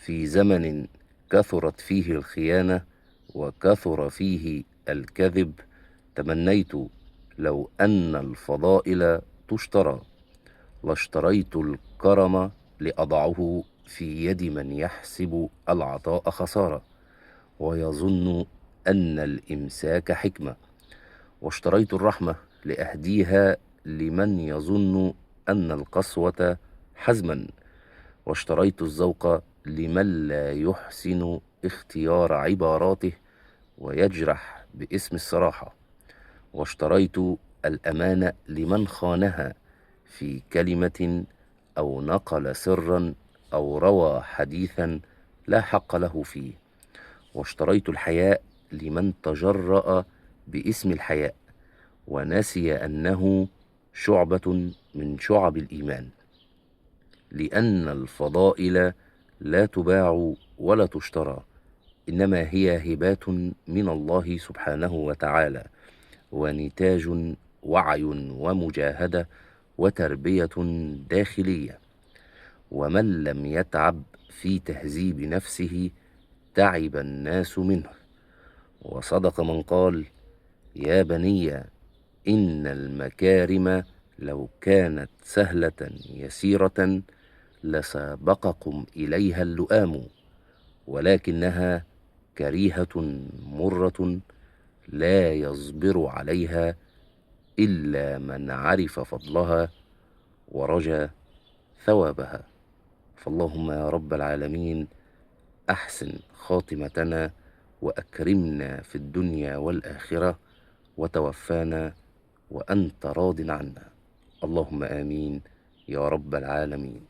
في زمن كثرت فيه الخيانة وكثر فيه الكذب، تمنيت لو أن الفضائل تشترى، لاشتريت الكرم لأضعه في يد من يحسب العطاء خسارة ويظن أن الإمساك حكمة، واشتريت الرحمة لأهديها لمن يظن أن القسوة حزما، واشتريت الذوق لمن لا يحسن اختيار عباراته ويجرح باسم الصراحة، واشتريت الأمانة لمن خانها في كلمة أو نقل سرا أو روى حديثا لا حق له فيه، واشتريت الحياء لمن تجرأ باسم الحياء ونسي أنه شعبة من شعب الإيمان، لأن الفضائل لا تباع ولا تشترى، إنما هي هبات من الله سبحانه وتعالى، ونتاج وعي ومجاهدة وتربية داخلية. ومن لم يتعب في تهذيب نفسه تعب الناس منه. وصدق من قال: يا بني إن المكارم لو كانت سهلة يسيرة لسابقكم إليها اللؤام، ولكنها كريهة مرة لا يصبر عليها إلا من عرف فضلها ورجا ثوابها. فاللهم يا رب العالمين أحسن خاتمتنا وأكرمنا في الدنيا والآخرة، وتوفانا وأنت راض عنا. اللهم آمين يا رب العالمين.